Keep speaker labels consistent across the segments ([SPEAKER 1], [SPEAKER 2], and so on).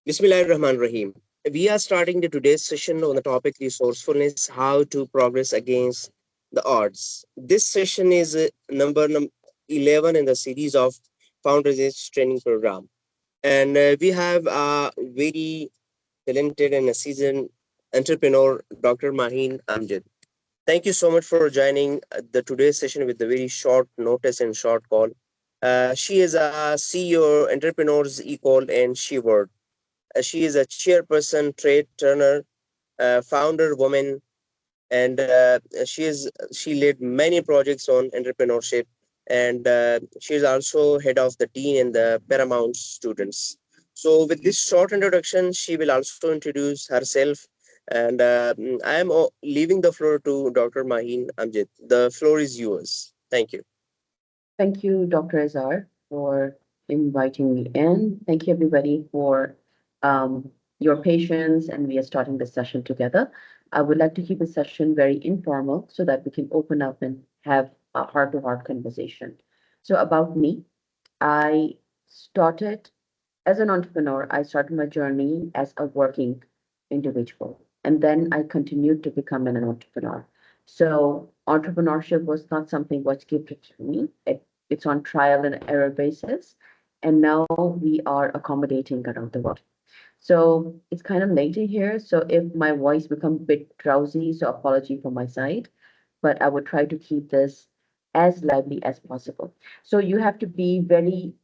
[SPEAKER 1] Bismillahirrahmanirrahim. We are starting the today's session on the topic resourcefulness, how to progress against the odds. This session is number 11 in the series of Founders Training Program. And we have a very talented and a seasoned entrepreneur, Dr. Maheen Amjad. Thank you so much for joining the today's session with the very short notice and short call. She is a CEO, Entrepreneurs Equal, and She Word. She is a chairperson, trade turner, founder, woman, and she led many projects on entrepreneurship. And she is also head of the dean and the Paramount students. So, with this short introduction, she will also introduce herself. And I am leaving the floor to Dr. Maheen Amjad. The floor is yours. Thank you.
[SPEAKER 2] Thank you, Dr. Azar, for inviting me in. Thank you, everybody, for your patience. And we are starting this session together. I would like to keep the session very informal so that we can open up and have a heart to heart conversation. So, about me, I started as an entrepreneur, I started my journey as a working individual. And then I continued to become an entrepreneur. So entrepreneurship was not something was gifted to me. It's on trial and error basis. And now we are accommodating around the world. So it's kind of late in here. So if my voice becomes a bit drowsy, so apology from my side. But I would try to keep this as lively as possible. So you have to be very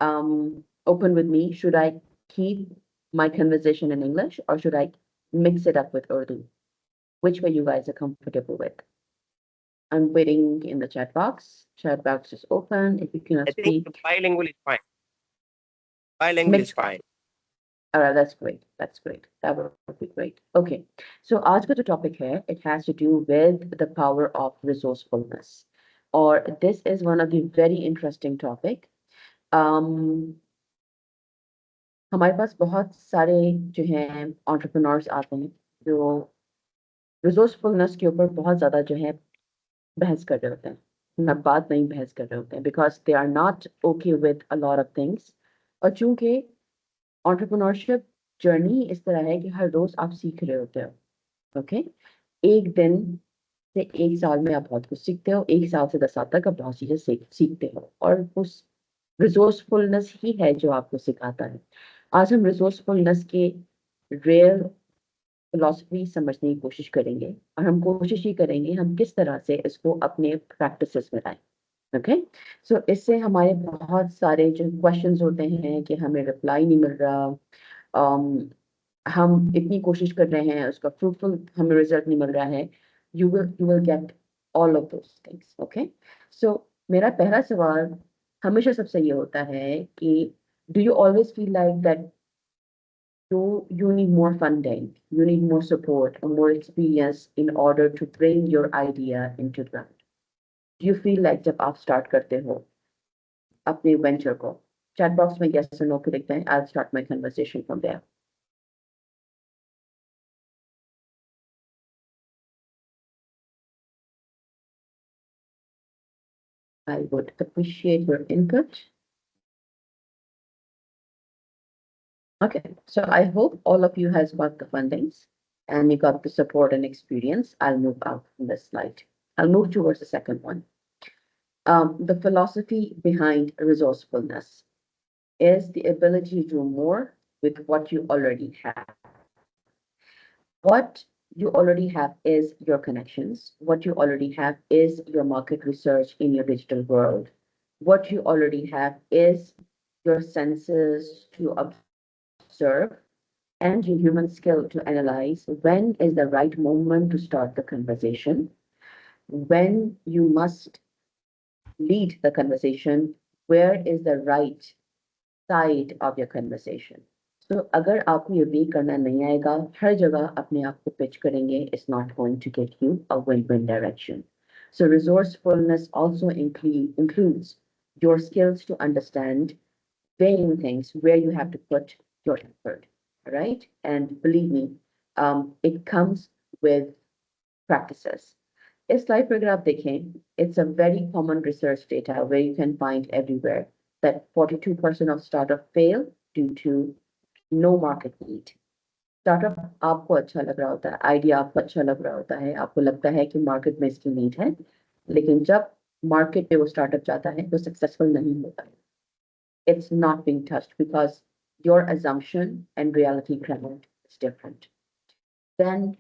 [SPEAKER 2] open with me. Should I keep my conversation in English or should I mix it up with Urdu? Which way you guys are comfortable with? I'm waiting in the chat box. Chat box is open. If you cannot
[SPEAKER 1] I think
[SPEAKER 2] speak,
[SPEAKER 1] bilingual is fine. Bilingual is
[SPEAKER 2] mix.
[SPEAKER 1] fine.
[SPEAKER 2] All right, that's great. That's great. That would be great. Okay. So आज का जो topic है, it has to do with the power of resourcefulness. Or this is one of the very interesting topic. Um, हमारे पास बहुत सारे जो हैं entrepreneurs आते हैं जो resourcefulness के ऊपर बहुत ज़्यादा जो है बहस कर रहे होते हैं ना बात नहीं बहस कर रहे होते हैं because they are not okay with a lot of things और चूंकि entrepreneurship journey इस तरह है कि हर रोज आप सीख रहे होते हो ओके एक दिन से एक साल में आप बहुत कुछ सीखते हो एक साल से 10 साल तक आप बहुत चीजें सीखते हो और उस रिसोर्सफुलनेस ही है जो आपको सिखाता है आज हम रिसोर्सफुलनेस के रियल फिलॉसफी समझने की कोशिश करेंगे और हम कोशिश ही करेंगे हम किस तरह से इसको अपने प्रैक्टिसेस में लाएं ओके सो इससे हमारे बहुत सारे जो क्वेश्चंस होते हैं कि हमें रिप्लाई नहीं मिल रहा हम इतनी कोशिश कर रहे हैं उसका फ्रूटफुल हमें रिजल्ट नहीं मिल रहा है you will get all of those things okay so मेरा पहला सवाल हमेशा सबसे ये होता है कि do you always feel like that you need more funding, you need more support or more experience in order to bring your idea into ground. Do you feel like जब आप start करते हो अपने venture को chat box में yes or no पे लिखते हैं I'll start my conversation from there. I would appreciate your input. Okay, so I hope all of you has got the fundings and you got the support and experience. I'll move out from this slide. I'll move towards the second one. The philosophy behind resourcefulness is the ability to do more with what you already have. What you already have is your connections. What you already have is your market research in your digital world. What you already have is your senses to observe and your human skill to analyze when is the right moment to start the conversation, when you must lead the conversation, where is the right side of your conversation. So अगर आपको ये भी करना नहीं आएगा हर जगह अपने आप को pitch करेंगे it's not going to get you a win-win direction. So resourcefulness also includes your skills to understand weighing things where you have to put your effort, right? And believe me, it comes with practices. इस slide पर अगर आप देखें, it's a very common research data where you can find everywhere that 42% of startups fail due to no market need. Startup आपको अच्छा लग रहा होता है, आइडिया आपको अच्छा लग रहा होता है, आपको लगता है कि मार्केट में इसकी नीड है, लेकिन जब मार्केट पे वो स्टार्टअप जाता है वो सक्सेसफुल नहीं होता है. It's not being touched because your assumption and reality ground is different. Then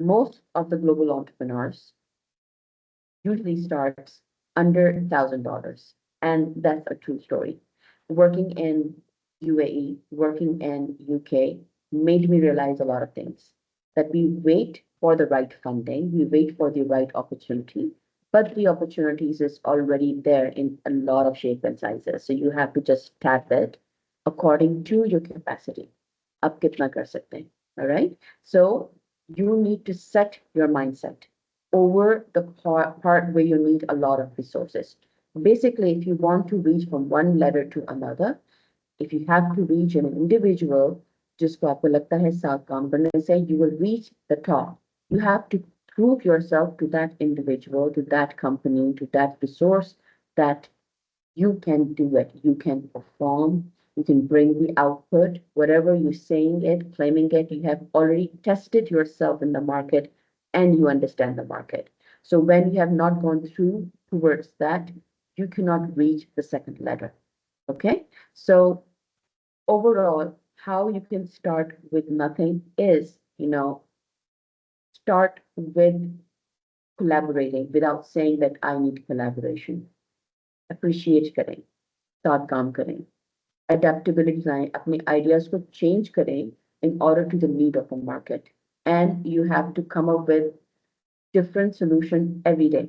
[SPEAKER 2] most of the global entrepreneurs usually starts under $1,000. And that's a true story. Working in UAE, working in UK made me realize a lot of things. That we wait for the right funding, we wait for the right opportunity, but the opportunities is already there in a lot of shape and sizes. So you have to just tap it according to your capacity. आप कितना कर सकते हैं, all right? So you need to set your mindset over the part where you need a lot of resources. Basically, if you want to reach from one letter to another, if you have to reach an individual, जिसको आपको लगता है साथ काम करने से, you will reach the top. You have to prove yourself to that individual, to that company, to that resource that you can do it. You can perform. You can bring the output. Whatever you're saying it, claiming it, you have already tested yourself in the market and you understand the market. So when you have not gone through towards that, you cannot reach the second letter. Okay. So overall, how you can start with nothing is, start with collaborating without saying that I need collaboration. Appreciate करें, साथ काम करें. Adaptability लाएं, अपने ideas को change करें in order to the need of the market. And you have to come up with different solution every day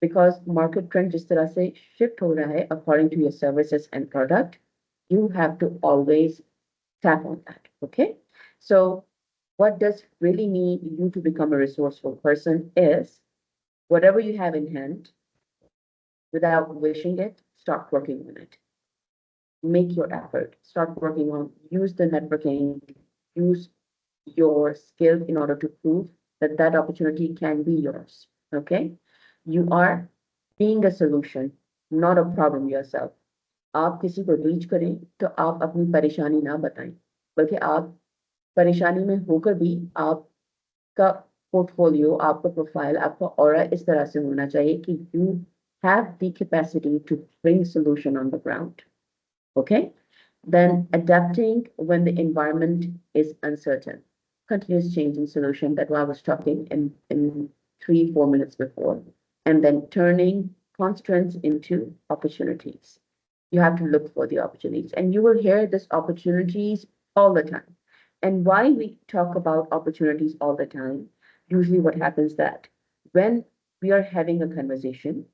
[SPEAKER 2] because market trend जिस तरह से shift हो रहा है according to your services and product, you have to always tap on that. Okay, so what does really need you to become a resourceful person is whatever you have in hand, without wishing it, start working on it. Make your effort, start working on, use the networking, use your skills in order to prove that that opportunity can be yours. Okay, you are being a solution, not a problem yourself. आप किसी को reach करें तो आप अपनी परेशानी ना बताएं, बल्कि आप परेशानी में होकर भी आपका पोर्टफोलियो, आपका प्रोफाइल, आपका ऑरा इस तरह से होना चाहिए कि you have the capacity to bring solution on the ground. Okay, then adapting when the environment is uncertain. Continuous change in solution that I was talking in 3-4 minutes before. And then turning constraints into opportunities. You have to look for the opportunities. And you will hear this opportunities all the time. And why we talk about opportunities all the time, usually what happens that when we are having a conversation,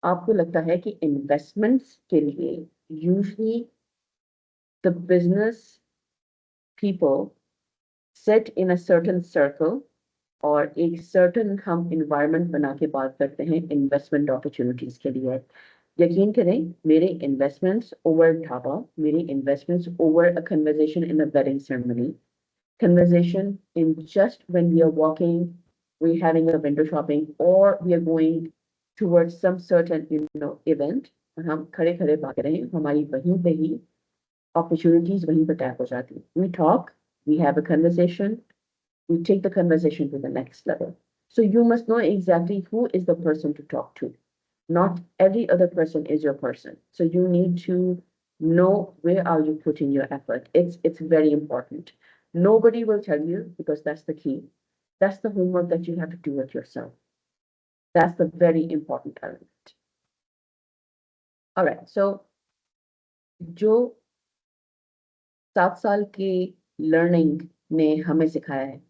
[SPEAKER 2] आपको लगता है कि investments के लिए usually the business people sit in a certain circle और एक certain हम environment बना के बात करते हैं investment opportunities के लिए. यकीन करें, मेरे investments over ढाबा, मेरे investments over a conversation in a wedding ceremony, conversation in just when we are walking, we're having a window shopping, or we are going towards some certain, event, और हम खड़े खड़े बात कर रहे हैं, हमारी वहीं पे ही opportunities वहीं पे tap हो जाती हैं. We talk, we have a conversation, we take the conversation to the next level. So you must know exactly who is the person to talk to. Not every other person is your person. So you need to know where are you putting your effort. It's very important. Nobody will tell you because that's the key. That's the homework that you have to do it yourself. That's the very important element. All right. So जो 7 साल की learning ने हमें सिखाया है,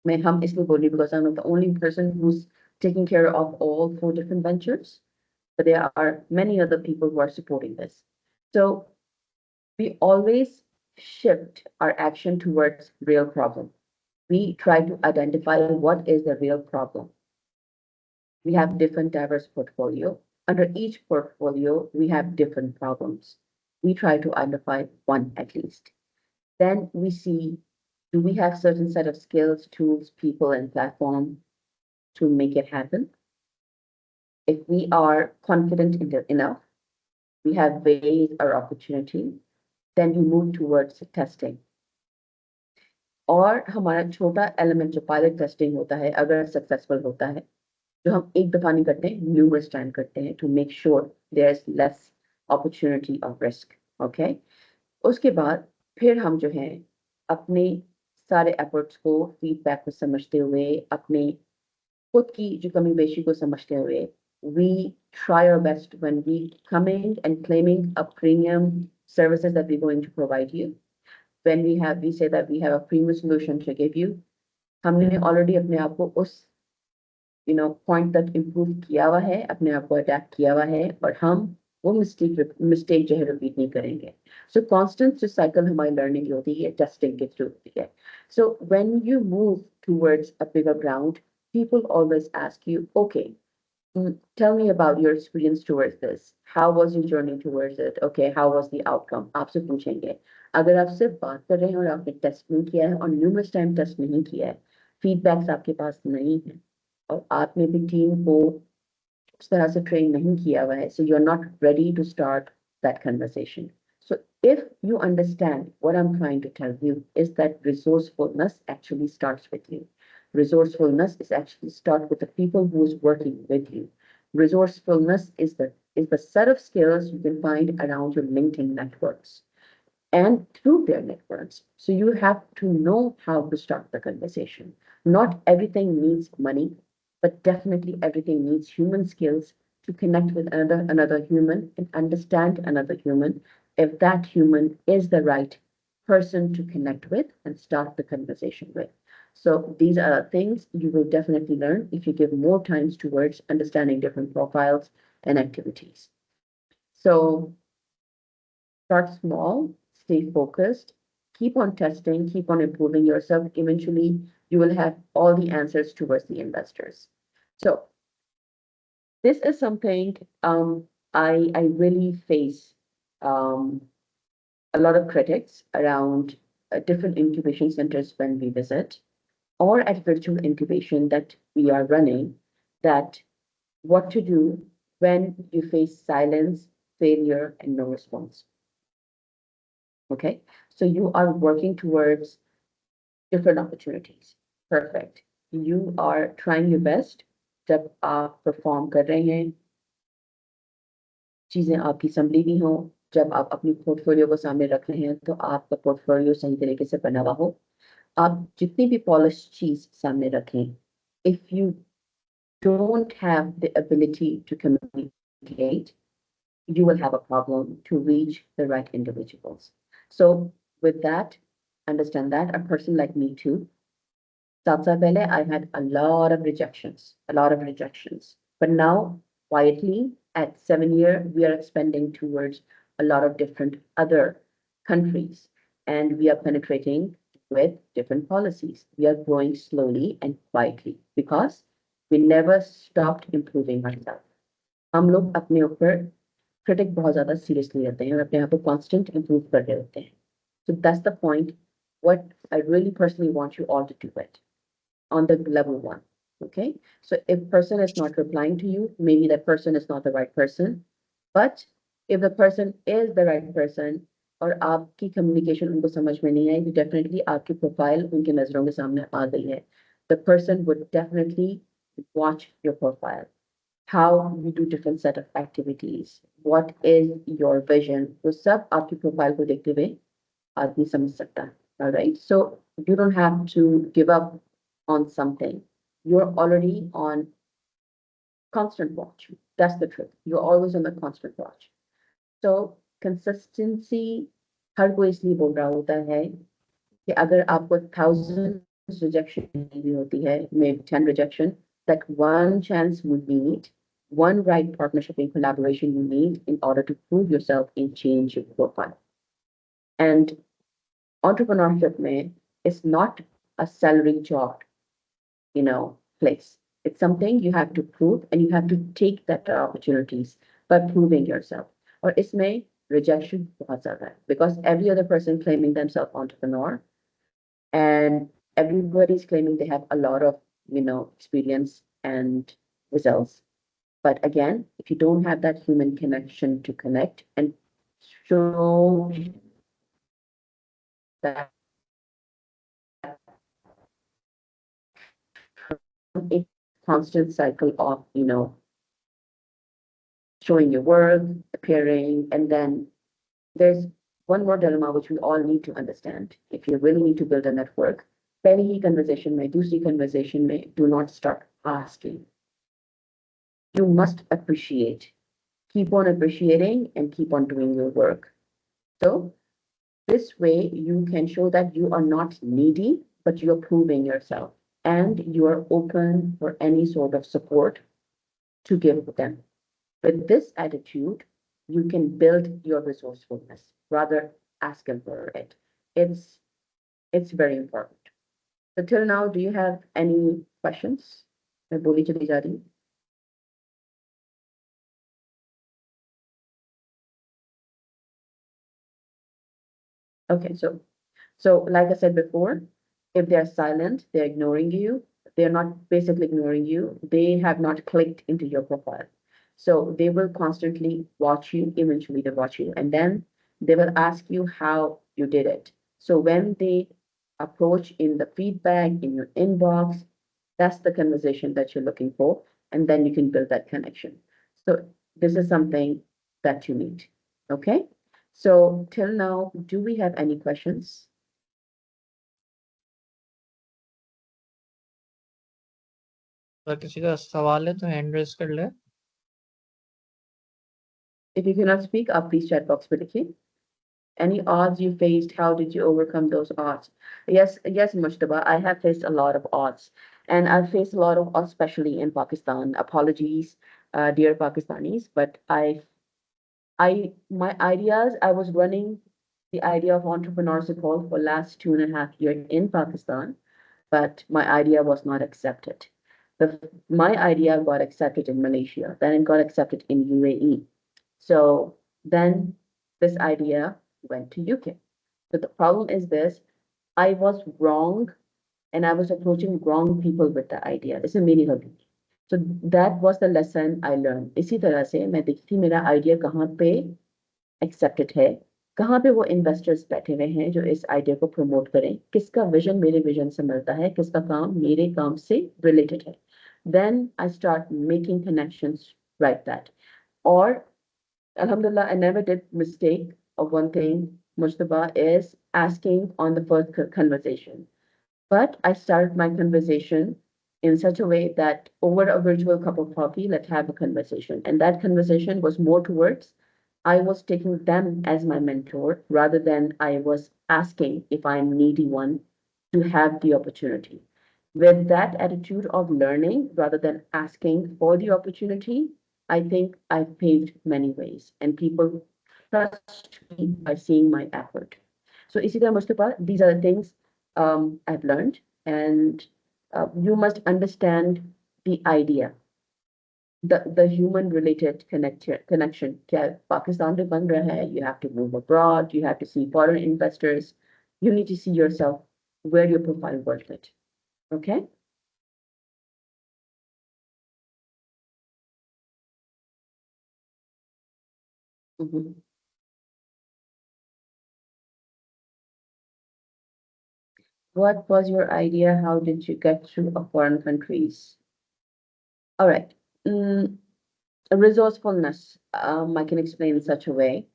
[SPEAKER 2] मैं हम इसलिए बोल रही because I'm not the only person who's taking care of all 4 different ventures, but there are many other people who are supporting this. So we always shift our action towards real problem. We try to identify what is the real problem. We have different diverse portfolio. Under each portfolio, we have different problems. We try to identify one at least. Then we see, do we have certain set of skills, tools, people, and platform to make it happen? If we are confident enough, we have ways or opportunity. then you move towards testing. और हमारा छोटा element जो pilot testing होता है अगर successful होता है जो हम एक दफा नहीं करते हैं न्यूमरस टाइम करते हैं to make sure there is less opportunity of risk okay उसके बाद फिर हम जो है अपने सारे एफर्ट्स को फीडबैक को समझते हुए अपने खुद की जो कमी पेशी को समझते हुए we try our best when we coming and claiming a premium services that we're going to provide you when we say that we have a premium solution to give you हमने ऑलरेडी अपने आप को उस point तक improve किया हुआ है अपने आप को अडेप्ट किया हुआ है और हम वो मिस्टेक जो है रिपीट नहीं करेंगे सो कॉन्स्टेंट जो साइकिल हमारी लर्निंग की होती है टेस्टिंग के थ्रू होती है so when you move towards a bigger ground people always ask you okay tell me about your experience towards this how was your journey towards it okay how was the outcome आपसे पूछेंगे अगर आप सिर्फ बात कर रहे हैं और आपने टेस्ट नहीं किया है और न्यूमरस टाइम टेस्ट नहीं किया है फीडबैक्स आपके पास नहीं है और आपने भी टीम को उस तरह से ट्रेन नहीं किया हुआ है so you are not ready to start that conversation so if you understand what I'm trying to tell you is that resourcefulness actually starts with you resourcefulness is actually start with the people who is working with you resourcefulness is the set of skills you can find around your LinkedIn networks and through their networks. So you have to know how to start the conversation. Not everything needs money, but definitely everything needs human skills to connect with another human and understand another human if that human is the right person to connect with and start the conversation with. So these are things you will definitely learn if you give more times towards understanding different profiles and activities. So start small, stay focused, keep on testing, keep on improving yourself. Eventually, you will have all the answers towards the investors. So this is something I really face um, a lot of critics around different incubation centers when we visit or at virtual incubation that we are running that what to do when you face silence, failure, and no response. Okay, so you are working towards different opportunities. Perfect. You are trying your best. जब आप perform कर रहे हैं चीजें आपकी संभली भी हों जब आप अपनी पोर्टफोलियो को सामने रख रहे हैं तो आपका पोर्टफोलियो सही तरीके से बना हुआ हो आप जितनी भी पॉलिश चीज सामने रखें if you don't have the ability to communicate you will have a problem to reach the right individuals. So, with that, understand that a person like me too, Satsapele, I had a lot of rejections, a lot of rejections. But now, quietly, at 7 year, we are expanding towards a lot of different other countries, and we are penetrating with different policies. We are growing slowly and quietly because we never stopped improving ourselves. हम लोग अपने ऊपर critic बहुत ज्यादा seriously लेते हैं और अपने आप को कांस्टेंट इंप्रूव कर रहे होते हैं so that's the point what I really personally want you all to do it on the level one okay so if person is not replying to you maybe that person is not the right person but if the person is the right person और आपकी communication उनको समझ में नहीं आई तो definitely आपकी profile उनके नजरों के सामने आ गई है the person would definitely watch your profile how you do different set of activities, what is your vision. तो सब आपकी प्रोफाइल को देखते हुए आदमी समझ सकता है. All right. So you don't have to give up on something. You're already on constant watch. That's the truth. You're always on the constant watch. So consistency हर कोई इसलिए बोल रहा होता है कि अगर आपको thousands rejection भी होती है, maybe 10 rejection, that one chance you need, one right partnership and collaboration you need in order to prove yourself and change your profile. And entrepreneurship mein is not a salary job, place. It's something you have to prove and you have to take that opportunities by proving yourself. Or isme rejection bahut zyada hai because every other person claiming themselves entrepreneur and everybody's claiming they have a lot of experience and results but again if you don't have that human connection to connect and show from a constant cycle of, showing your work, appearing, and then there's one more dilemma which we all need to understand. If you really need to build a network, पहली ही conversation में, दूसरी conversation में, do not start asking. You must appreciate. Keep on appreciating and keep on doing your work. So this way you can show that you are not needy, but you're proving yourself and you are open for any sort of support to give them. With this attitude, you can build your resourcefulness rather asking for it. It's it's very important. So till now, do you have any questions? मैं बोली चली जा रही हूँ. Okay, so like I said before, if they're silent, they're ignoring you. They're not basically ignoring you. They have not clicked into your profile. So they will constantly watch you. Eventually, they watch you, and then they will ask you how you did it. So when they approach in the feedback in your inbox, that's the conversation that you're looking for, and then you can build that connection. So this is something that you need. Okay. So till now, do we have any questions?
[SPEAKER 3] अगर किसी का सवाल है तो hand raise कर ले.
[SPEAKER 2] If you cannot speak, please chat box पे लिखिए. Any odds you faced? How did you overcome those odds? Yes, Mushtaba, I have faced a lot of odds, and I've faced a lot of odds, especially in Pakistan. Apologies, dear Pakistanis, but my ideas. I was running the idea of entrepreneurship hall for last 2.5 years in Pakistan, but my idea was not accepted. My idea got accepted in Malaysia, then it got accepted in UAE. So then this idea went to UK. So the problem is this, I was wrong and I was approaching wrong people with the idea. It's a मेरी गलती. So that was the lesson I learned. इसी तरह से मैं देखती थी मेरा idea कहाँ पे accepted है, कहाँ पे वो investors बैठे हुए हैं जो इस idea को promote करें, किसका vision मेरे vision से मिलता है, किसका काम मेरे काम से related है. Then I start making connections like that. Or Alhamdulillah, I never did mistake of one thing, Mujtaba, is asking on the first conversation. But I started my conversation in such a way that over a virtual cup of coffee, let's have a conversation. And that conversation was more towards I was taking them as my mentor rather than I was asking if I'm needy one to have the opportunity. With that attitude of learning rather than asking for the opportunity, I think I've paved many ways and people trust me by seeing my effort. So इसी तरह Mustafa, these are the things I've learned, and you must understand the idea, the human related connection. क्या Pakistan में बन रहा है, you have to move abroad, you have to see foreign investors, you need to see yourself where your profile worth it. Okay. Mhm. What was your idea? How did you get to foreign countries? All right. Mm, resourcefulness. I can explain in such a way.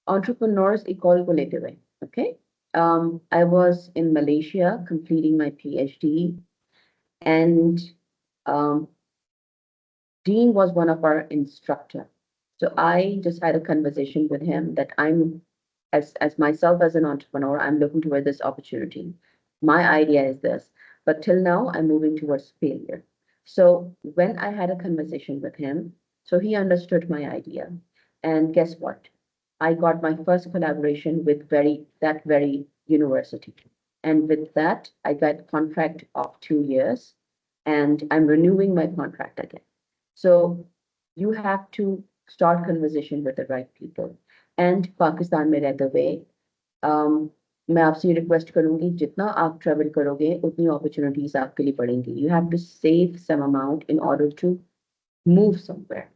[SPEAKER 2] Entrepreneurs equal को लेते हुए. Okay. I was in Malaysia completing my PhD, and um, Dean was one of our instructor. So I just had a conversation with him that I'm as myself as an entrepreneur, I'm looking toward this opportunity. My idea is this, but till now I'm moving towards failure. So when I had a conversation with him, so he understood my idea. And guess what? I got my first collaboration with that very university. And with that, I got contract of 2 years and I'm renewing my contract again. So you have to start conversation with the right people. And Pakistan में रहते हुए मैं आपसे ये request करूंगी जितना आप travel करोगे उतनी अपॉर्चुनिटीज आपके लिए पड़ेंगी. You have to save some amount in order to move somewhere.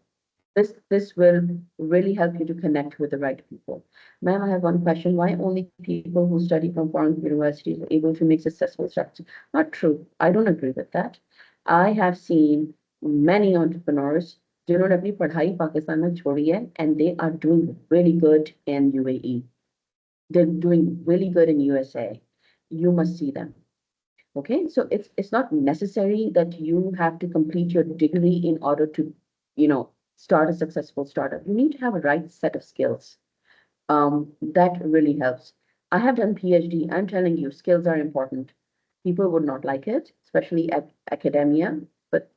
[SPEAKER 2] This will really help you to connect with the right people. Ma'am, I have one question. Why only people who study from foreign universities are able to make successful structures? Not true. I don't agree with that. I have seen many entrepreneurs जिन्होंने अपनी पढ़ाई पाकिस्तान में छोड़ी है and they are doing really good in UAE. They're doing really good in USA. You must see them. Okay, so it's not necessary that you have to complete your degree in order to, you know, start a successful startup. You need to have a right set of skills. That really helps. I have done PhD. I'm telling you, skills are important. People would not like it, especially at academia, but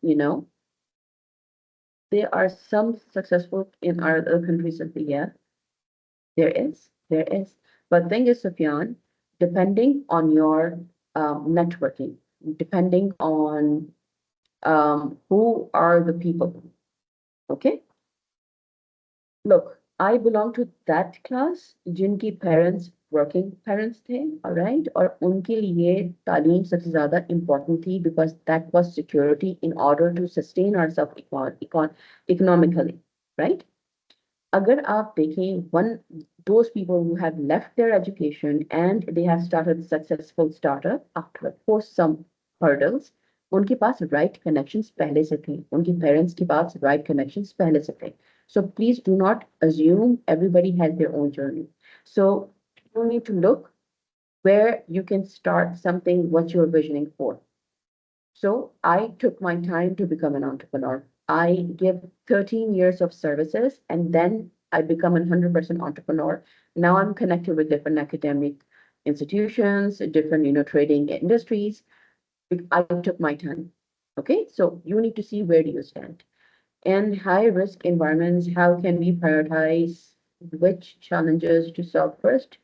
[SPEAKER 2] there are some successful in our other countries of the year. There is. But thing is, Sufyan, depending on your networking, depending on who are the people. Okay, look, I belong to that class जिनकी parents working parents थे, all right, और उनके लिए तालीम सबसे ज़्यादा important थी because that was security in order to sustain ourselves economically, right? अगर आप देखें one those people who have left their education and they have started successful startup after post some hurdles, उनके पास right connections पहले से थे, उनके parents के पास right connections पहले से थे. So please do not assume everybody has their own journey. So you need to look where you can start something what you're visioning for. So I took my time to become an entrepreneur. I give 13 years of services and then I become a 100% entrepreneur. Now I'm connected with different academic institutions, different, trading industries. I took my time. Okay, so you need to see where do you stand. In high risk environments, how can we prioritize which challenges to solve first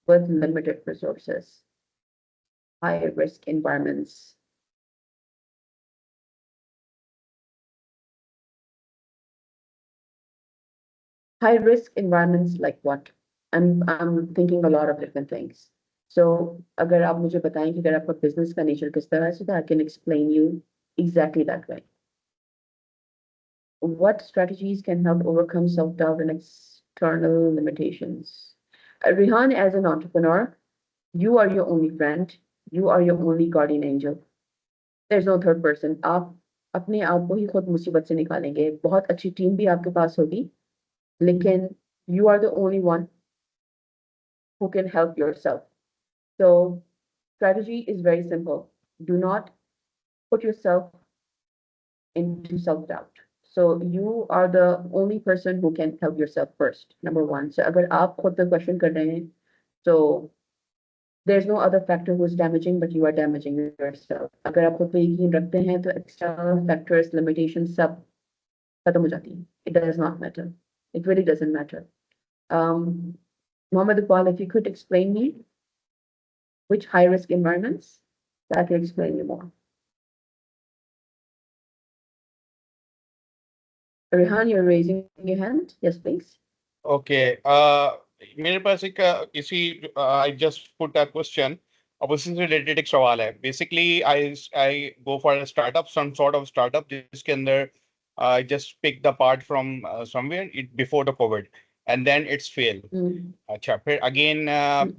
[SPEAKER 2] with limited resources? High risk environments. High risk environments like what? I'm thinking a lot of different things. So अगर आप मुझे बताएं कि अगर आपका business का nature किस तरह है, so that I can explain you exactly that way. What strategies can help overcome self-doubt and external limitations? Rihan, as an entrepreneur, you are your only friend. You are your only guardian angel. There's no third person. आप अपने आप को ही खुद मुसीबत से निकालेंगे. बहुत अच्छी टीम भी आपके पास होगी, लेकिन you are the only one who can help yourself. So strategy is very simple. Do not put yourself into self-doubt. So you are the only person who can help yourself first, number one. So अगर आप खुद पे question कर रहे हैं, so there's no other factor who's damaging, but you are damaging yourself. अगर आप खुद पे यकीन रखते हैं, तो external factors, limitations सब खत्म हो जाती हैं. It does not matter. It really doesn't matter. Mohammed Iqbal, if you could explain me which high-risk environments, that will explain you more. Rehan, you're raising your hand. Yes, please.
[SPEAKER 4] Okay. मेरे पास एक इसी I just put a question. अब उससे related एक सवाल है. Basically, I go for a startup, some sort of startup जिसके अंदर I just pick the part from somewhere before the COVID, and then it's fail. अच्छा, फिर again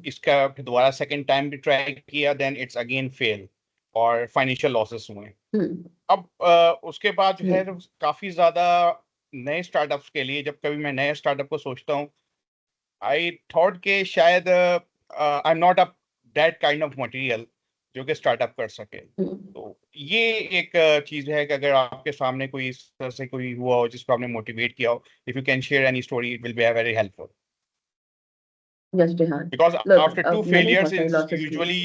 [SPEAKER 4] इसका फिर दोबारा second time भी try किया, then it's again fail और financial losses हुए. अब उसके बाद जो है काफी ज्यादा नए स्टार्टअप्स के लिए जब कभी मैं नए स्टार्टअप को सोचता हूँ, आई थॉट के शायद I am not a that kind of material जो कि स्टार्टअप कर सके. तो ये एक चीज है कि अगर आपके सामने कोई इस तरह से कोई हुआ हो जिसको आपने मोटिवेट किया हो, if you can share any story, it will be very helpful.
[SPEAKER 2] Yes, Rehan.
[SPEAKER 4] Because
[SPEAKER 2] Look,
[SPEAKER 4] after two
[SPEAKER 2] मैंने बहुत
[SPEAKER 4] फेलियर्स
[SPEAKER 2] सारे losses
[SPEAKER 4] यूजुअली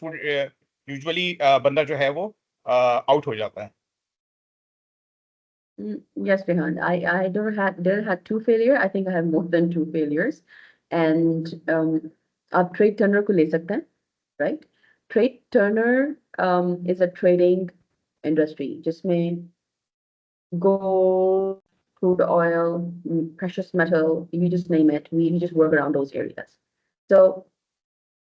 [SPEAKER 2] किए.
[SPEAKER 4] यूजुअली बंदा जो है वो आउट हो जाता है.
[SPEAKER 2] Yes, Rehan. I don't have didn't have two failure. I think I have more than two failures. And आप trade turner को ले सकते हैं, right? Trade turner is a trading industry जिसमें gold, crude oil, precious metal, you just name it. We just work around those areas. So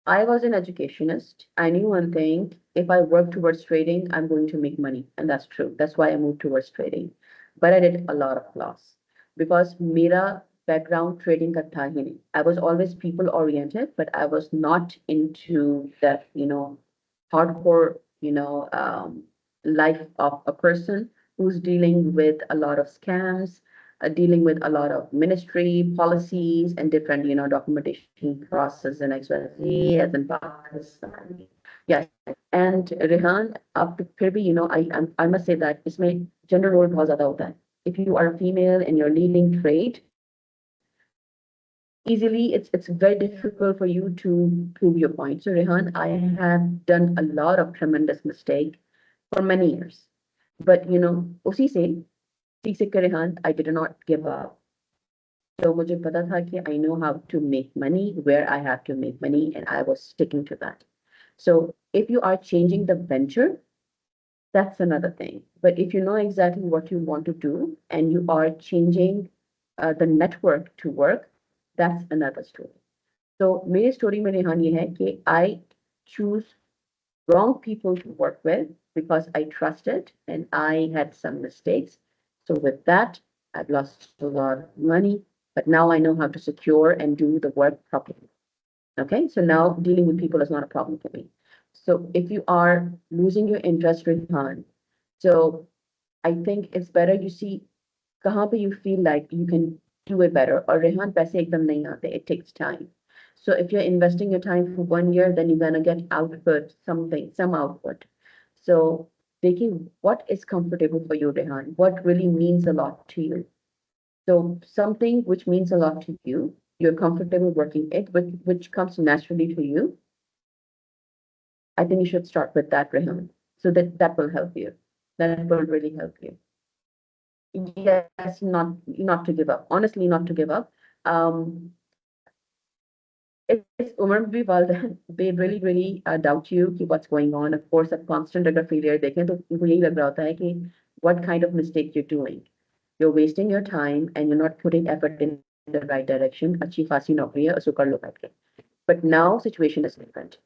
[SPEAKER 2] I was an educationist. I knew one thing. If I work towards trading, I'm going to make money. And that's true. That's why I moved towards trading. But I did a lot of loss. because मेरा background trading का था ही नहीं. I was always people oriented, but I was not into that, hardcore, life of a person who's dealing with a lot of scams, dealing with a lot of ministry policies and different, documentation process in XYZ as in Pakistan. Yes, and Rehan, up to फिर भी, I must say that इसमें gender role बहुत ज़्यादा होता है. If you are a female and you're leading trade, easily it's very difficult for you to prove your point. So Rehan, I have done a lot of tremendous mistake for many years, but उसी से सीख सीख कर Rehan, I did not give up. So मुझे पता था कि I know how to make money, where I have to make money, and I was sticking to that. So if you are changing the venture, that's another thing. But if you know exactly what you want to do and you are changing the network to work, that's another story. So मेरी story में रेहान ये है कि I choose wrong people to work with because I trusted and I had some mistakes. So with that, I've lost a lot of money, but now I know how to secure and do the work properly. Okay, so now dealing with people is not a problem for me. So if you are losing your interest, Rehan, so I think it's better you see कहाँ पे you feel like you can do it better. और रेहान पैसे एकदम नहीं आते. It takes time. So if you're investing your time for 1 year, then you're gonna get output, some output. So thinking what is comfortable for you, Rehan, what really means a lot to you. So something which means a lot to you, you're comfortable working it, which comes naturally to you. I think you should start with that, Rehan. So that will help you. That will really help you. Yes, not to give up. Honestly, not to give up. Um, it's Umar भी वाल they really doubt you कि what's going on. Of course, a constant अगर failure देखें तो उनको यही लग रहा होता है कि what kind of mistake you're doing. You're wasting your time and you're not putting effort in the right direction. अच्छी खासी नौकरी है उसको कर लो बैठ के. But now situation is different.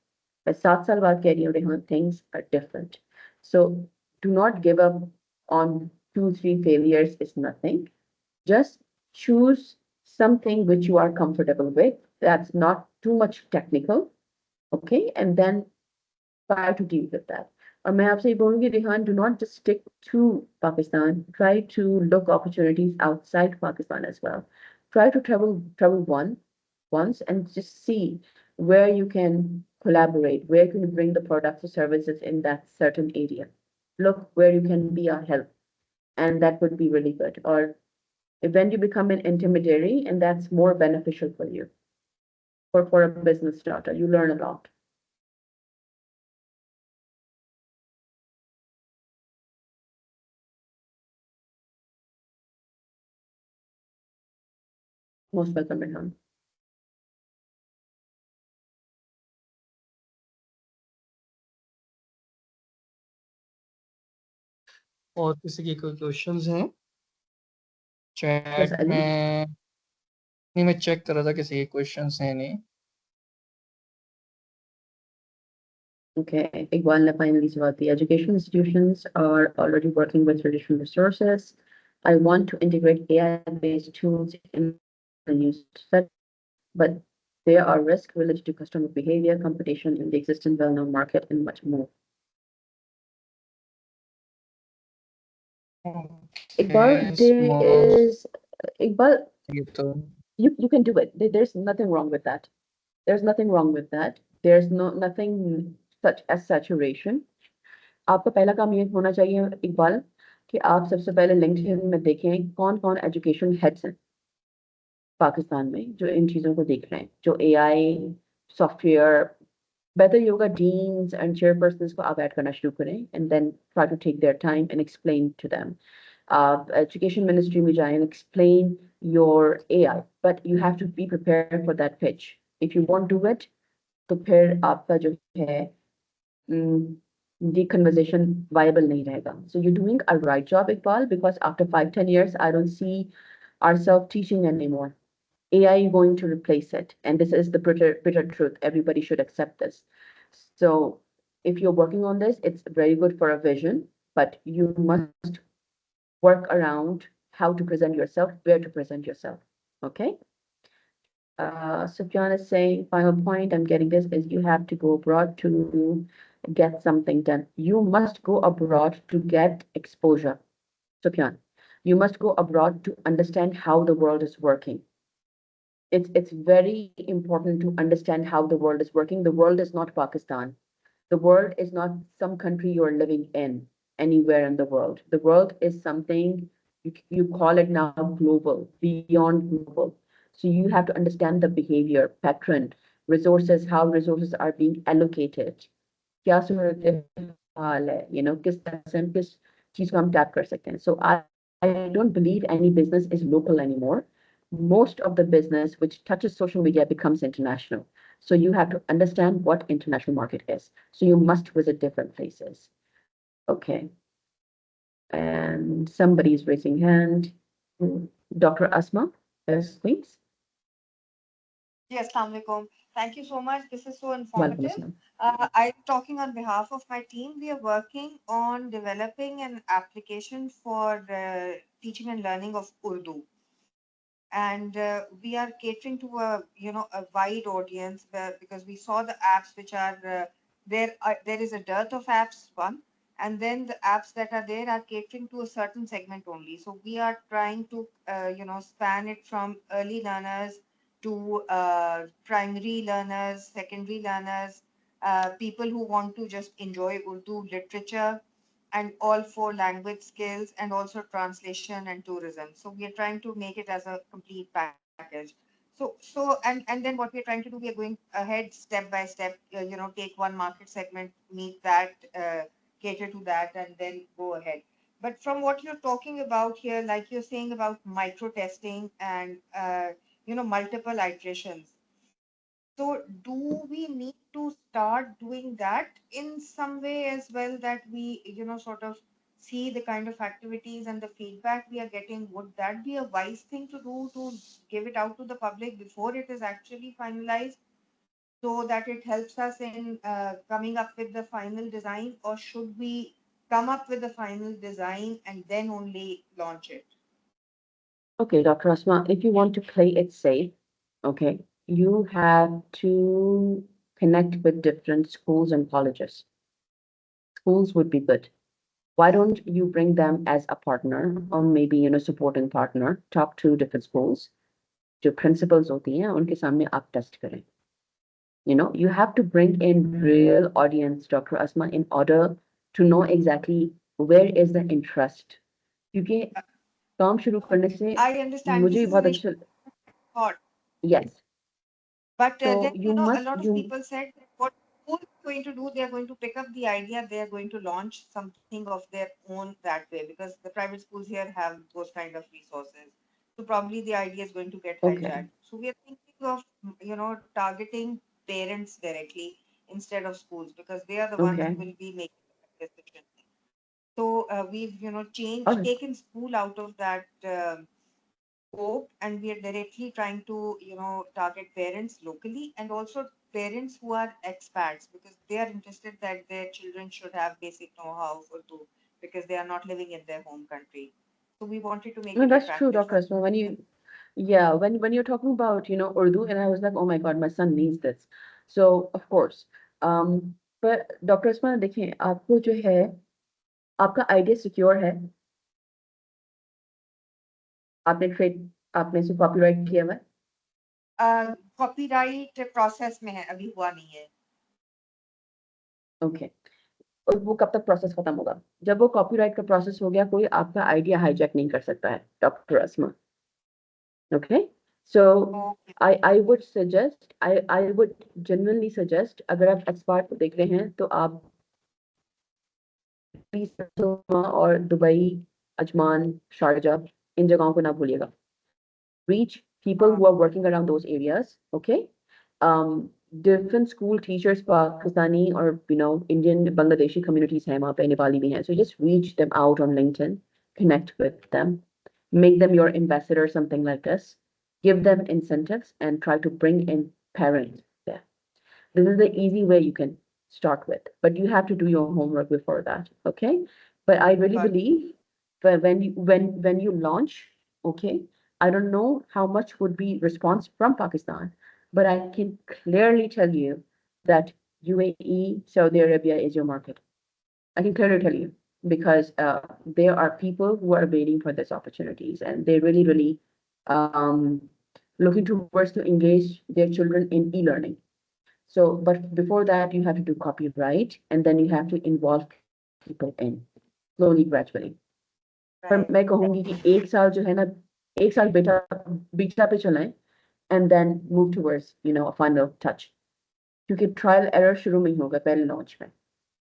[SPEAKER 2] मैं 7 साल बाद कह रही हूँ Rehan, things are different. So do not give up on 2, 3 failures is nothing. Just choose something which you are comfortable with. That's not too much technical. Okay, and then try to deal with that. और मैं आपसे ये बोलूँगी Rehan, do not just stick to Pakistan. Try to look opportunities outside Pakistan as well. Try to travel once and just see where you can collaborate, where can you bring the products or services in that certain area. Look where you can be a help, and that would be really good. Or when you become an intermediary, and that's more beneficial for you. For a business starter, you learn a lot. Most welcome, Rehan.
[SPEAKER 3] और किसी के कोई questions हैं
[SPEAKER 2] Yes,
[SPEAKER 3] chat
[SPEAKER 2] Ali.
[SPEAKER 3] में? नहीं, मैं check कर रहा था किसी के क्वेश्चंस हैं नहीं.
[SPEAKER 2] Okay, Iqbal ne finally about the education institutions are already working with traditional resources. I want to integrate AI-based tools in the new set, but there are risks related to customer behavior, competition in the existing well-known market, and much more. Iqbal,
[SPEAKER 3] Okay,
[SPEAKER 2] there
[SPEAKER 3] small.
[SPEAKER 2] is Iqbal,
[SPEAKER 3] ये तो
[SPEAKER 2] you can do it. There's nothing wrong with that. There's nothing wrong with that. There's nothing such as saturation. आपका पहला काम ये होना चाहिए इकबाल कि आप सबसे पहले लिंक्डइन में देखें कौन कौन एजुकेशन हेड्स हैं पाकिस्तान में जो इन चीज़ों को देख रहे हैं, जो एआई सॉफ्टवेयर बेहतर योगा डीन्स एंड चेयरपर्सन्स को आप ऐड करना शुरू करें and then try to take their time and explain to them. आप एजुकेशन मिनिस्ट्री में जाएं and explain your AI, but you have to be prepared for that pitch. If you won't do it तो फिर आपका जो है the conversation viable nahi rahega. So you're doing a right job, Iqbal, because after 5, 10 years, I don't see ourselves teaching anymore. AI is going to replace it. And this is the bitter truth. Everybody should accept this. So if you're working on this, it's very good for a vision, but you must work around how to present yourself, where to present yourself. Okay. Sufyan is saying, final point, I'm getting this, is you have to go abroad to get something done. You must go abroad to get exposure. Sufyan, you must go abroad to understand how the world is working. It's very important to understand how the world is working. The world is not Pakistan. The world is not some country you're living in anywhere in the world. The world is something you call it now global, beyond global. So you have to understand the behavior, pattern, resources, how resources are being allocated. क्या सूरत हाल है, किस तरह से हम किस चीज को हम टैप कर सकते हैं. So I don't believe any business is local anymore. Most of the business which touches social media becomes international. So you have to understand what international market is. So you must visit different places. Okay. And somebody's raising hand. Dr. Asma, yes, please.
[SPEAKER 5] Yes, Assalamu alaikum. Thank you so much. This is so
[SPEAKER 2] Welcome,
[SPEAKER 5] informative.
[SPEAKER 2] Asma.
[SPEAKER 5] I'm talking on behalf of my team. We are working on developing an application for teaching and learning of Urdu, and we are catering to a wide audience because we saw the apps which are there is a dearth of apps, one, and then the apps that are there are catering to a certain segment only. So we are trying to span it from early learners to primary learners, secondary learners, people who want to just enjoy Urdu literature and all for language skills and also translation and tourism. So we are trying to make it as a complete package. And then what we are trying to do, we are going ahead step by step. Take one market segment, meet that, cater to that, and then go ahead. But from what you're talking about here, like you're saying about micro testing and multiple iterations, so, do we need to start doing that in some way as well that we, sort of see the kind of activities and the feedback we are getting? Would that be a wise thing to do to give it out to the public before it is actually finalized so that it helps us in coming up with the final design? Or should we come up with the final design and then only launch it?
[SPEAKER 2] Okay, Dr. Asma, if you want to play it safe, okay, you have to connect with different schools and colleges. Schools would be good. Why don't you bring them as a partner or maybe, supporting partner, talk to different schools, जो principals होती हैं, उनके सामने आप test करें. You have to bring in real audience, Dr. Asma, in order to know exactly where is the interest. क्योंकि काम शुरू करने
[SPEAKER 5] Okay,
[SPEAKER 2] से
[SPEAKER 5] I understand
[SPEAKER 2] मुझे
[SPEAKER 5] this
[SPEAKER 2] भी
[SPEAKER 5] is an
[SPEAKER 2] बहुत
[SPEAKER 5] issue
[SPEAKER 2] अच्छा.
[SPEAKER 5] thought.
[SPEAKER 2] Yes.
[SPEAKER 5] But then,
[SPEAKER 2] So you
[SPEAKER 5] a
[SPEAKER 2] must
[SPEAKER 5] lot of
[SPEAKER 2] you
[SPEAKER 5] people said that what school is going to do, they are going to pick up the idea, they are going to launch something of their own that way because the private schools here have those kind of resources. So probably the idea is going to get
[SPEAKER 2] okay.
[SPEAKER 5] hijacked. So we are thinking of, targeting parents directly instead of schools because they are the ones who
[SPEAKER 2] Okay.
[SPEAKER 5] will be making the decision. So we've,
[SPEAKER 2] All
[SPEAKER 5] changed,
[SPEAKER 2] right.
[SPEAKER 5] taken school out of that. Scope, and we are directly trying to target parents locally and also parents who are expats because they are interested that their children should have basic know-how of Urdu because they are not living in their home country. So we wanted to make
[SPEAKER 2] No,
[SPEAKER 5] it
[SPEAKER 2] that's true,
[SPEAKER 5] attractive
[SPEAKER 2] Dr.
[SPEAKER 5] for
[SPEAKER 2] Asma. Yeah, when you're talking about, Urdu, and I was like, oh my God, my son needs this. So of course. But Dr. Asma, देखिए आपको जो है आपका idea secure है. आपने trade आपने से copyright किया हुआ है.
[SPEAKER 5] कॉपीराइट प्रोसेस में है अभी हुआ नहीं है
[SPEAKER 2] ओके. और वो कब तक प्रोसेस खत्म होगा? जब वो कॉपीराइट का प्रोसेस हो गया, कोई आपका आइडिया हाईजैक नहीं कर सकता है, doctor Asma. Okay? So
[SPEAKER 5] okay
[SPEAKER 2] I would suggest, I would genuinely suggest, अगर आप एक्सपार्ट को देख रहे हैं तो आप प्लीज और दुबई, अजमान, शारजा, इन जगहों को ना भूलिएगा. Reach people
[SPEAKER 5] हाँ
[SPEAKER 2] who are working around those areas. Okay. Different school teachers, Pakistani or Indian, Bangladeshi communities हैं वहाँ पे, Nepali भी हैं. So just reach them out on LinkedIn, connect with them, make them your ambassador, something like this. Give them incentives and try to bring in parents there. This is the easy way you can start with, but you have to do your homework before that. Okay. But I really
[SPEAKER 5] got
[SPEAKER 2] believe when you launch, okay, I don't know how much would be response from Pakistan, but I can clearly tell you that UAE, Saudi Arabia is your market. I can clearly tell you because there are people who are waiting for these opportunities and they really, really looking towards to engage their children in e-learning. So, but before that, you have to do copyright and then you have to involve people in slowly, gradually. पर
[SPEAKER 5] Right.
[SPEAKER 2] मैं कहूंगी कि एक साल जो है ना, एक साल बीटा पे चलाएं and then move towards, a final touch. क्योंकि trial error शुरू में ही होगा पहले launch में.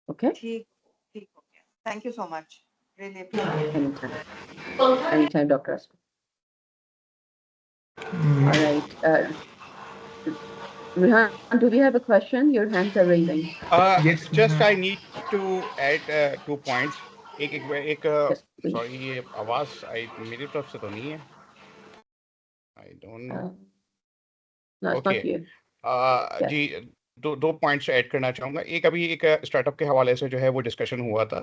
[SPEAKER 2] Okay?
[SPEAKER 5] ठीक ठीक हो गया. Thank you so much. Really appreciate it.
[SPEAKER 2] Anytime. Anytime, Dr. Asma. All right. Rehan, do we have a question? Your hands are raising.
[SPEAKER 6] Yes,
[SPEAKER 4] Just I
[SPEAKER 6] ma'am.
[SPEAKER 4] need to add 2 points. एक
[SPEAKER 2] Yes, please.
[SPEAKER 4] sorry ये आवाज मेरी तरफ से तो नहीं है. I don't know.
[SPEAKER 2] No, it's
[SPEAKER 4] Okay.
[SPEAKER 2] not you. Yes.
[SPEAKER 4] जी दो पॉइंट्स ऐड करना चाहूंगा. एक अभी एक स्टार्टअप के हवाले से जो है वो डिस्कशन हुआ था.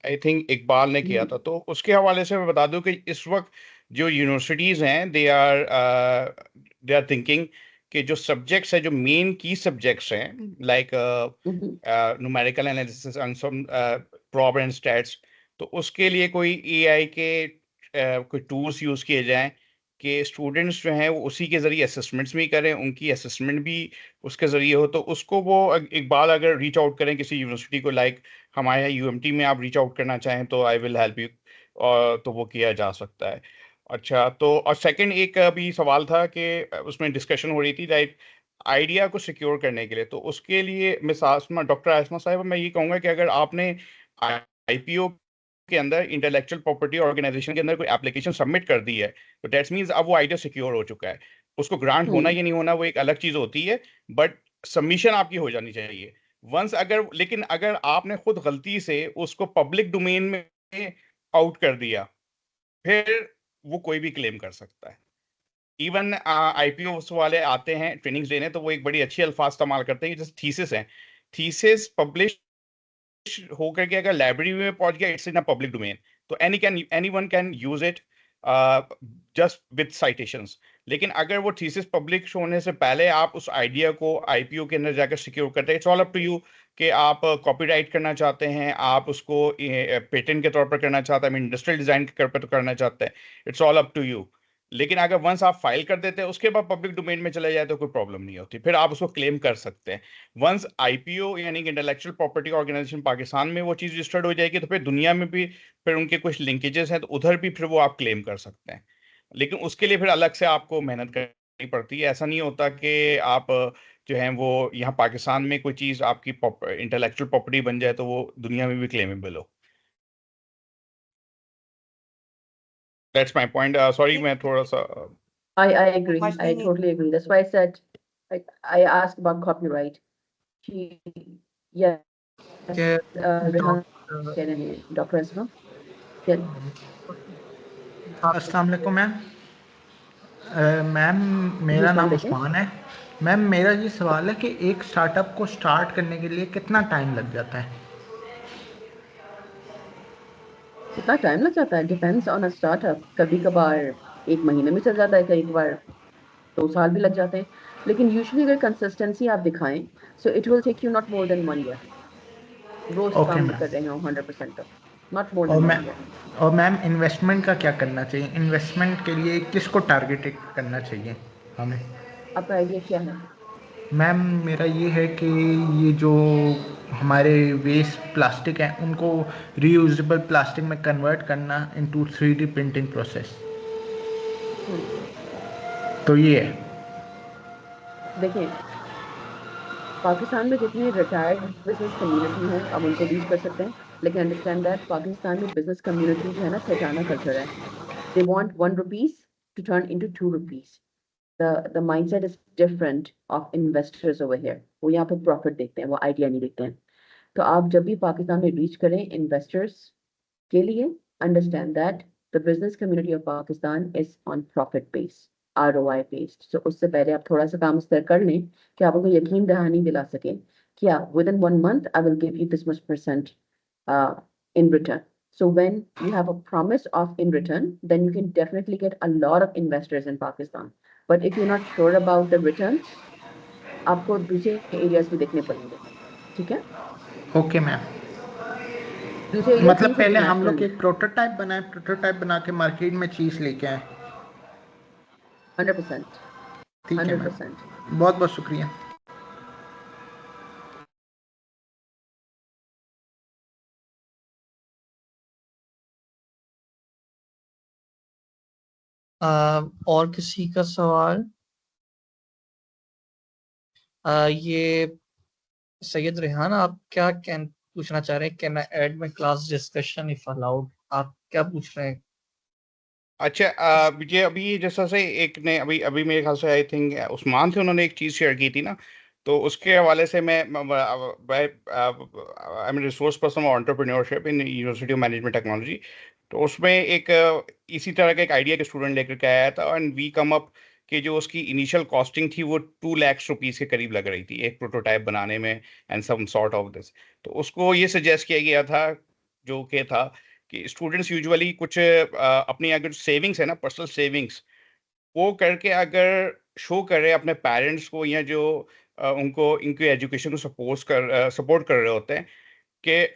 [SPEAKER 4] आई थिंक इकबाल ने किया था, तो उसके हवाले से मैं बता दूं कि इस वक्त जो यूनिवर्सिटीज़ हैं दे आर थिंकिंग कि जो सब्जेक्ट्स है, जो मेन की सब्जेक्ट्स हैं, like numerical analysis and some prob and stats, तो उसके लिए कोई एआई के कोई टूल्स यूज़ किए जाएं कि स्टूडेंट्स जो हैं वो उसी के ज़रिए असेसमेंट्स भी करें, उनकी असेसमेंट भी उसके ज़रिए हो, तो उसको वो इकबाल अगर रीच आउट करें किसी यूनिवर्सिटी को, लाइक हमारे यहाँ यूएमटी में आप रीच आउट करना चाहें तो आई विल हेल्प यू, और तो वो किया जा सकता है. अच्छा, तो और सेकंड एक अभी सवाल था कि उसमें डिस्कशन हो रही थी लाइक आइडिया को सिक्योर करने के लिए, तो उसके लिए मिस आसमा, डॉक्टर आसमा साहब, मैं ये कहूँगा कि अगर आपने आईपीओ के अंदर इंटेलेक्चुअल प्रॉपर्टी ऑर्गेनाइजेशन के अंदर कोई एप्लीकेशन सबमिट कर दी है, तो दैट्स मीन्स अब वो आइडिया सिक्योर हो चुका है. उसको ग्रांट होना या नहीं होना वो एक अलग चीज होती है, बट सबमिशन आपकी हो जानी चाहिए वंस. लेकिन अगर आपने खुद गलती से उसको पब्लिक डोमेन में आउट कर दिया, फिर वो कोई भी क्लेम कर सकता है. इवन आईपीओ वाले आते हैं ट्रेनिंग्स देने, तो वो एक बड़ी अच्छी अल्फाज इस्तेमाल करते हैं जैसे थीसिस है. थीसिस पब्लिश होकर के अगर लाइब्रेरी में पहुंच गया, it's in a public domain, तो anyone can use it just with citations. लेकिन अगर वो थीसिस पब्लिक होने से पहले आप उस आइडिया को आईपीओ के अंदर जाकर सिक्योर करते हैं, it's all up to you कि आप कॉपीराइट करना चाहते हैं, आप उसको पेटेंट के तौर पर करना चाहते हैं, इंडस्ट्रियल डिजाइन के तौर पर करना चाहते हैं, it's all up to you. लेकिन अगर वंस आप फाइल कर देते हैं उसके बाद पब्लिक डोमेन में चले जाए तो कोई प्रॉब्लम नहीं होती, फिर आप उसको क्लेम कर सकते हैं. वंस आईपीओ यानी कि इंटेलेक्चुअल प्रॉपर्टी ऑर्गेनाइजेशन पाकिस्तान में वो चीज़ रजिस्टर्ड हो जाएगी, तो फिर दुनिया में भी फिर उनके कुछ लिंकेजेस हैं, तो उधर भी फिर वो आप क्लेम कर सकते हैं. लेकिन उसके लिए फिर अलग से आपको मेहनत करनी पड़ती है. ऐसा नहीं होता कि आप जो है वो यहाँ पाकिस्तान में कोई चीज़ आपकी इंटेलेक्चुअल प्रॉपर्टी बन जाए तो वो दुनिया में भी क्लेमेबल हो. That's my point. सॉरी मैं थोड़ा सा
[SPEAKER 2] I agree. I
[SPEAKER 5] समझने नहीं
[SPEAKER 2] totally agree. That's why I said I asked about copyright. She, yes,
[SPEAKER 6] कि
[SPEAKER 2] Rehan,
[SPEAKER 6] डॉक्टर
[SPEAKER 2] कह रहे हैं, Dr. Asma. Yes,
[SPEAKER 6] अस्सलाम वालेकुम मैम. मैम मेरा
[SPEAKER 2] जी,
[SPEAKER 6] नाम
[SPEAKER 2] अस्सलाम
[SPEAKER 6] उस्मान है. मैम मेरा ये सवाल है कि एक स्टार्टअप को स्टार्ट करने के लिए कितना टाइम लग जाता है?
[SPEAKER 2] कितना टाइम लग जाता है? Depends on a startup. कभी कभार 1 महीने में चल जाता है, कई बार 2 साल भी लग जाते हैं. लेकिन यूजुअली अगर कंसिस्टेंसी आप दिखाएं, so it will take you not more than 1 year. रोज
[SPEAKER 6] ओके
[SPEAKER 2] काम
[SPEAKER 6] मैम.
[SPEAKER 2] कर रहे हो 100% तक, नॉट मोर
[SPEAKER 6] और
[SPEAKER 2] देन
[SPEAKER 6] मैं
[SPEAKER 2] 1 ईयर.
[SPEAKER 6] और मैम इन्वेस्टमेंट का क्या करना चाहिए? इन्वेस्टमेंट के लिए किसको टारगेट करना चाहिए हमें?
[SPEAKER 2] आपका आइडिया क्या है?
[SPEAKER 6] मैम मेरा ये है कि ये जो हमारे वेस्ट प्लास्टिक हैं उनको रीयूजेबल प्लास्टिक में कन्वर्ट करना इनटू 3D प्रिंटिंग प्रोसेस.
[SPEAKER 2] हम्म,
[SPEAKER 6] तो ये है.
[SPEAKER 2] देखें, पाकिस्तान में जितनी रिटायर्ड बिजनेस कम्युनिटी है आप उनको रीच कर सकते हैं. लेकिन अंडरस्टैंड दैट पाकिस्तान में बिजनेस कम्युनिटी जो है ना, सेठाना कल्चर है. They want 1 rupees to turn into 2 rupees. the mindset is different of investors over here. वो यहाँ पे प्रॉफिट देखते हैं, वो आइडिया नहीं देखते हैं. तो आप जब भी पाकिस्तान में रीच करें इन्वेस्टर्स के लिए, understand that the business community of Pakistan is on profit base, ROI based. So उससे पहले आप थोड़ा सा काम इस तरह कर लें कि आप उनको यकीन दहानी दिला सकें कि with in 1 month I will give you this much % in return. So when you have a promise of in return, then you can definitely get a lot of investors in Pakistan. But if you're not sure about the returns, आपको दूसरे areas भी देखने पड़ेंगे, ठीक है?
[SPEAKER 6] Okay ma'am.
[SPEAKER 2] दूसरे areas
[SPEAKER 6] मतलब
[SPEAKER 2] means
[SPEAKER 6] पहले हम लोग
[SPEAKER 2] international.
[SPEAKER 6] एक प्रोटोटाइप बनाए, प्रोटोटाइप बना के मार्केट में चीज़ लेके आए।
[SPEAKER 2] 100%.
[SPEAKER 6] ठीक है मैम,
[SPEAKER 2] 100%.
[SPEAKER 6] बहुत बहुत शुक्रिया।
[SPEAKER 3] और किसी का सवाल? ये सैयद रेहान, आप क्या कैन पूछना चाह रहे हैं? Can I add my class discussion if allowed? आप क्या पूछ रहे हैं?
[SPEAKER 4] अच्छा, मुझे अभी जैसा से एक ने अभी अभी मेरे ख्याल से आई थिंक उस्मान थे, उन्होंने एक चीज़ शेयर की थी ना, तो उसके हवाले से मैं I am resource person of entrepreneurship in university of management technology. तो उसमें एक इसी तरह का एक आइडिया के स्टूडेंट लेकर के आया था, एंड वी कम अप कि जो उसकी इनिशियल कॉस्टिंग थी वो 2 लाख रुपीज़ के करीब लग रही थी एक प्रोटोटाइप बनाने में, and some sort of this. तो उसको ये सजेस्ट किया गया था, जो कि था कि स्टूडेंट्स यूजुअली कुछ अपनी अगर सेविंग्स है ना, पर्सनल सेविंग्स, वो करके अगर शो कर रहे हैं अपने पेरेंट्स को, या जो उनको इनकी एजुकेशन को सपोर्ट कर रहे होते हैं, कि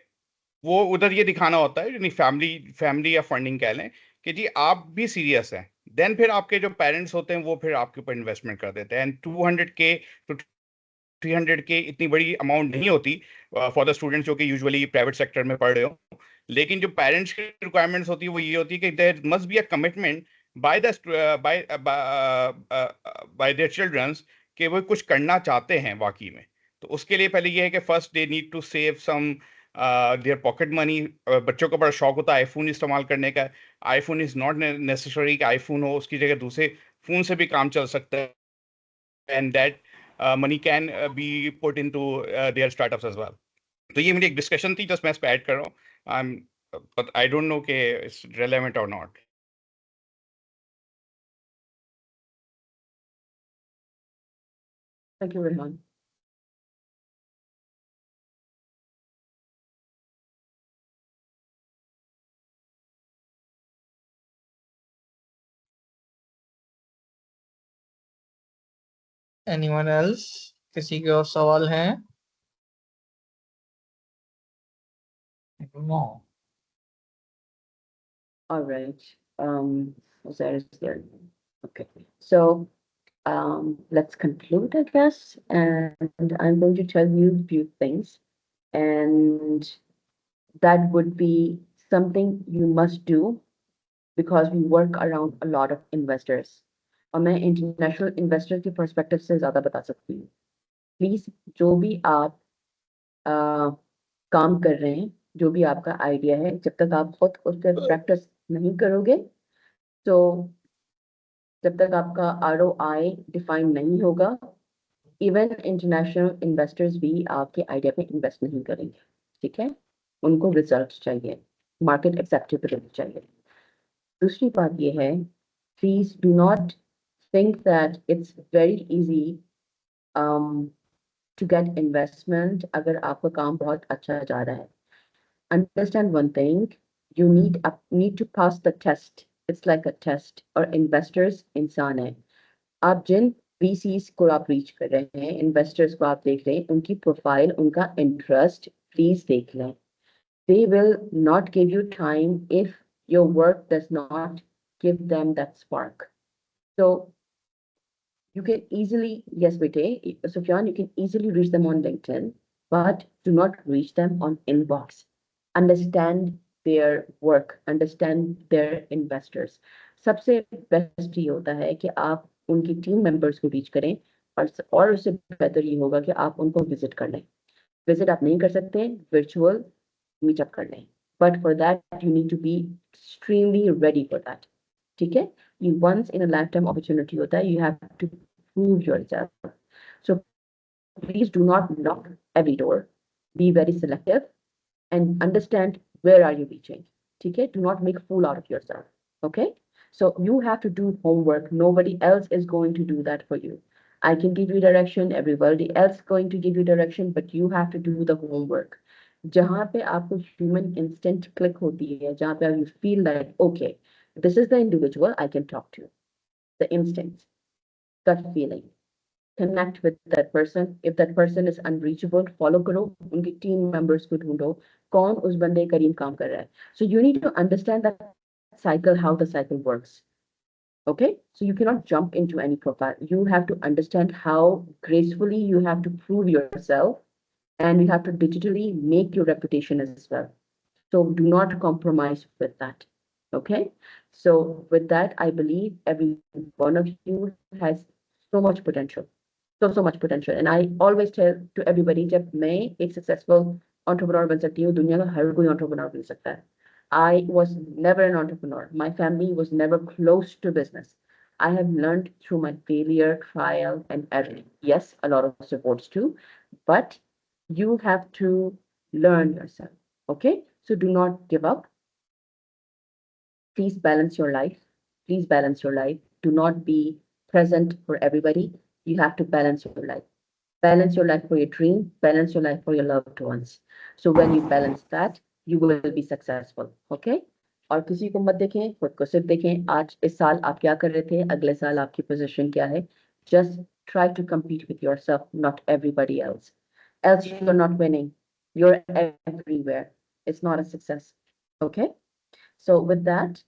[SPEAKER 4] वो उधर ये दिखाना होता है, यानी फैमिली फैमिली या फंडिंग कह लें, कि जी आप भी सीरियस हैं। देन फिर आपके जो पेरेंट्स होते हैं वो फिर आपके ऊपर इन्वेस्टमेंट कर देते हैं, एंड 200K to 300K इतनी बड़ी अमाउंट नहीं होती फॉर द स्टूडेंट्स जो कि यूजुअली प्राइवेट सेक्टर में पढ़ रहे हो। लेकिन जो पेरेंट्स की रिक्वायरमेंट्स होती है वो ये होती है कि there must be a commitment by the by by their childrens, कि वो कुछ करना चाहते हैं वाकई में। तो उसके लिए पहले ये है कि first they need to save some their pocket money. बच्चों को बड़ा शौक होता है आईफोन इस्तेमाल करने का। आईफोन इज़ नॉट नेसेसरी कि आईफोन हो, उसकी जगह दूसरे फ़ोन से भी काम चल सकता है, and that money can be put into their startups as well. तो ये मेरी एक डिस्कशन थी, जस्ट मैं इस पे ऐड कर रहा हूँ। but I don't know कि it's relevant or not.
[SPEAKER 2] Thank you, Rehan.
[SPEAKER 3] Anyone else? किसी के और सवाल हैं? No.
[SPEAKER 2] All right. Uzair is there. Okay. So let's conclude, I guess. And I'm going to tell you a few things. And that would be something you must do because we work around a lot of investors. और मैं international investor के perspective से ज़्यादा बता सकती हूँ. Please, जो भी आप काम कर रहे हैं, जो भी आपका आइडिया है, जब तक आप खुद उस पर प्रैक्टिस नहीं करोगे, तो जब तक आपका ROI डिफाइन नहीं होगा, इवन इंटरनेशनल इन्वेस्टर्स भी आपके आइडिया पे इन्वेस्ट नहीं करेंगे, ठीक है? उनको रिजल्ट चाहिए, मार्केट एक्सेप्टेबिलिटी चाहिए। दूसरी बात ये है, please do not think that it's very easy to get investment अगर आपका काम बहुत अच्छा जा रहा है। Understand one thing, you need to pass the test. It's like a test. और investors इंसान है। आप जिन VCs को आप रीच कर रहे हैं, इन्वेस्टर्स को आप देख रहे हैं, उनकी प्रोफाइल, उनका इंटरेस्ट प्लीज देख लें। They will not give you time if your work does not give them that spark. So you can easily, yes, Bete, Sufyan, you can easily reach them on LinkedIn, but do not reach them on inbox. Understand their work, understand their investors. सबसे best ये होता है कि आप उनकी team members को reach करें और उससे बेहतर ये होगा कि आप उनको विजिट कर लें। विजिट आप नहीं कर सकते, virtual मीटअप कर लें, but for that you need to be extremely ready for that. ठीक है? ये once in a lifetime opportunity होता है, you have to prove yourself. So please do not knock every door. Be very selective and understand where are you reaching. ठीक है? Do not make a fool out of yourself. Okay? So you have to do homework. Nobody else is going to do that for you. I can give you direction. Everybody else is going to give you direction, but you have to do the homework. जहाँ पे आपको human instant click होती है, जहाँ पे you feel that okay, this is the individual I can talk to, the instinct, gut feeling, connect with that person. If that person is unreachable, follow करो, उनके team members को ढूंढो, कौन उस बंदे के करीब काम कर रहा है. So you need to understand that cycle, how the cycle works. Okay, so you cannot jump into any profile. You have to understand how gracefully you have to prove yourself, and you have to digitally make your reputation as well. So do not compromise with that. Okay, so with that, I believe every one of you has so much potential, so much potential. And I always tell to everybody, जब मैं एक successful entrepreneur बन सकती हूँ, दुनिया का हर कोई entrepreneur बन सकता है. I was never an entrepreneur. My family was never close to business. I have learned through my failure, trial, and error. Yes, a lot of supports too, but you have to learn yourself. Okay, so do not give up. Please balance your life. Please balance your life. Do not be present for everybody. You have to balance your life. Balance your life for your dream, balance your life for your loved ones. So when you balance that, you will be successful. Okay? और किसी को मत देखें, खुद को सिर्फ देखें. आज इस साल आप क्या कर रहे थे, अगले साल आपकी पोजीशन क्या है. Just try to compete with yourself, not everybody else. Else you're not winning. You're everywhere. It's not a success. Okay? So with that,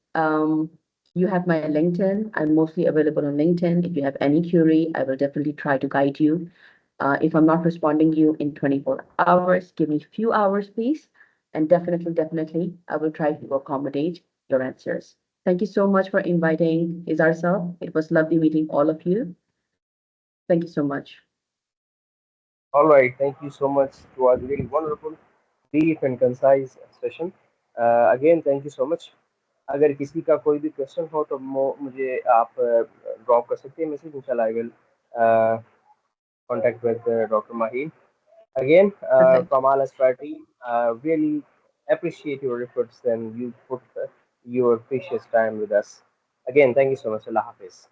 [SPEAKER 2] you have my LinkedIn. I'm mostly available on LinkedIn. If you have any query, I will definitely try to guide you. If I'm not responding you in 24 hours, give me a few hours, please. And definitely, I will try to accommodate your answers. Thank you so much for inviting Izar Sir. It was lovely meeting all of you. Thank you so much.
[SPEAKER 1] All right, thank you so much. It was really wonderful, brief and concise session. Again, thank you so much. अगर किसी का कोई भी question हो तो मुझे आप drop कर सकते हैं मैसेज. इंशाल्लाह I will contact with Dr. Maheen. Again,
[SPEAKER 2] Perfect.
[SPEAKER 1] from all Aspire team, really appreciate your efforts and you put your precious time with us. Again, thank you so much. Allah Hafiz.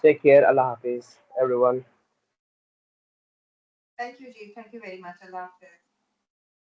[SPEAKER 1] Take care. Allah Hafiz, everyone.
[SPEAKER 5] Thank you, Ji. Thank you very much. Allah Hafiz.